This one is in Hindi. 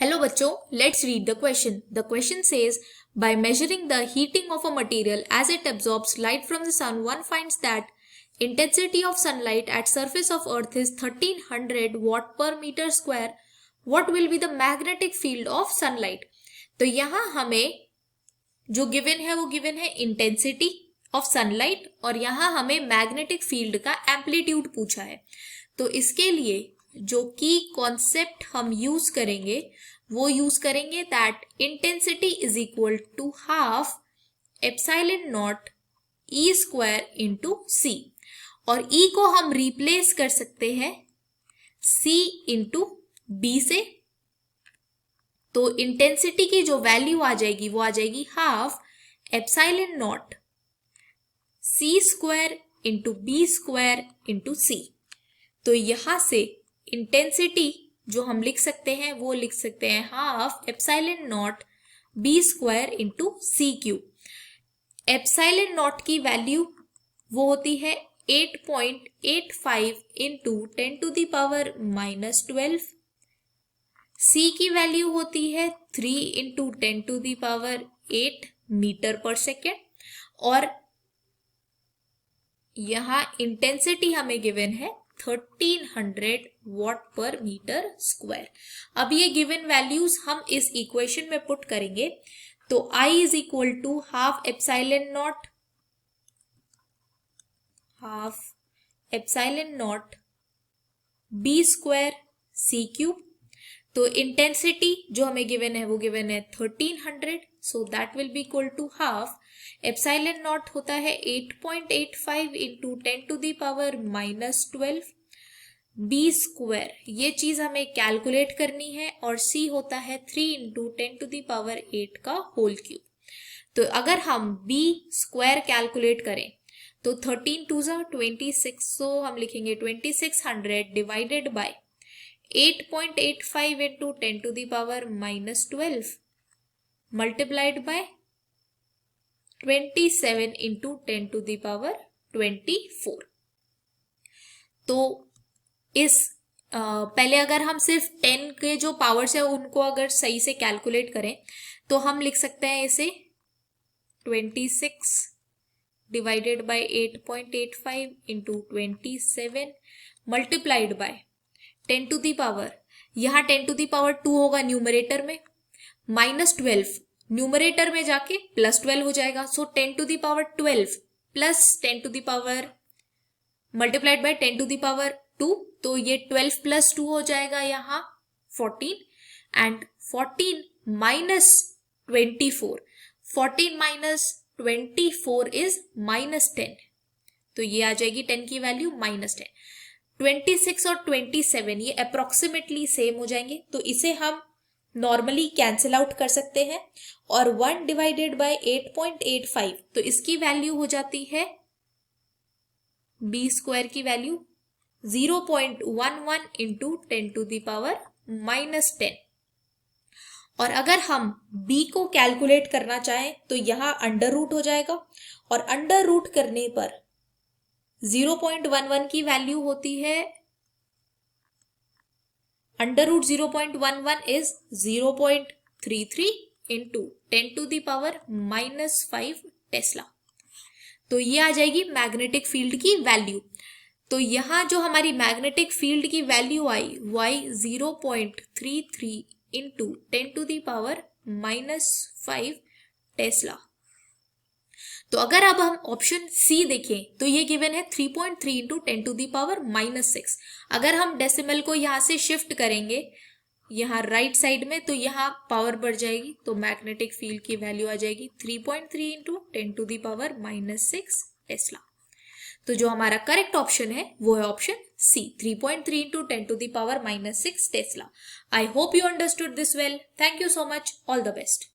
Hello बच्चों, let's read the question. The question says, by measuring the heating of a material as it absorbs light from the sun, one finds that intensity of sunlight at surface of earth is 1300 watt per meter square. What will be the magnetic field of sunlight? तो यहाँ हमें जो गिवन है वो गिवन है इंटेंसिटी ऑफ सनलाइट और यहाँ हमें मैग्नेटिक फील्ड का एम्पलीट्यूड पूछा है। तो इसके लिए जो की कॉन्सेप्ट हम यूज करेंगे वो यूज करेंगे that intensity is equal to half epsilon naught E square into C, और ई को हम रिप्लेस कर सकते हैं सी इंटू बी से। तो इंटेंसिटी की जो वैल्यू आ जाएगी वो आ जाएगी half epsilon naught C square into B square into C. तो यहां से इंटेंसिटी जो हम लिख सकते हैं वो लिख सकते हैं half epsilon naught B square into C cube. Epsilon naught की वैल्यू वो होती है 8.85 into 10 to the power -12। C की वैल्यू होती है 3 into 10 to the power 8 metre पर सेकेंड, और यहां इंटेंसिटी हमें गिवन है 1300 वॉट पर मीटर स्क्वायर। अब ये गिवन वैल्यूज हम इस इक्वेशन में पुट करेंगे तो I is equal to half epsilon naught B square C cube. तो इंटेंसिटी जो हमें गिवन है वो गिवन है 1300, so that will be equal to half epsilon naught होता है 8.85 into 10 to the power -12 B square, ये चीज हमें कैलकुलेट करनी है, और सी होता है 3 इंटू 10 टू द पावर 8 का होल क्यूब। तो अगर हम बी स्क्वायर कैलकुलेट करें तो 13 टू 26, सो हम लिखेंगे 2600 divided by 8.85 into 10 to the power -12 multiplied by 27 into 10 to the power 24। तो इस पहले अगर हम सिर्फ 10 के जो पावर्स है उनको अगर सही से कैलकुलेट करें तो हम लिख सकते हैं इसे 26 divided by 8.85 into 27 multiplied by 10 to the power, यहाँ 10 टू दी पावर 2 होगा न्यूमरेटर में, -12 न्यूमरेटर में जाके +12 हो जाएगा। So 10 to the power 12 plus 10 to the power multiplied by 10 to the power 2, तो ये 12 प्लस 2 हो जाएगा यहाँ 14, एंड 14 माइनस 24, 14 माइनस 24 इज -10, तो ये आ जाएगी 10 की वैल्यू -10। 26 और 27 ये अप्रोक्सीमेटली सेम हो जाएंगे, तो इसे हम नॉर्मली कैंसिल आउट कर सकते हैं, और 1 डिवाइडेड बाय 8.85, तो इसकी वैल्यू हो जाती है बी स्क्वायर की value 0.11 into 10 to the power -10। और अगर हम b को कैलकुलेट करना चाहें तो यहां अंडर रूट हो जाएगा, और अंडर रूट करने पर 0.11 की वैल्यू होती है, under root 0.11 is 0.33 into 10 to the power -5 tesla. तो ये आ जाएगी मैग्नेटिक फील्ड की वैल्यू। तो यहां जो हमारी मैग्नेटिक फील्ड की वैल्यू आई वो आई 0.33 into 10 to the power -5 tesla. तो अगर अब हम ऑप्शन सी देखें तो ये गिवन है 3.3 इंटू 10 टू द पावर -6। अगर हम डेसिमल को यहाँ से शिफ्ट करेंगे यहाँ राइट साइड में तो यहाँ पावर बढ़ जाएगी, तो मैग्नेटिक फील्ड की वैल्यू आ जाएगी 3.3 into 10 to the power -6 tesla. तो जो हमारा करेक्ट ऑप्शन है वो है option C, 3.3 into 10 to the power -6 tesla. I hope you understood this well. Thank you so much. All the best.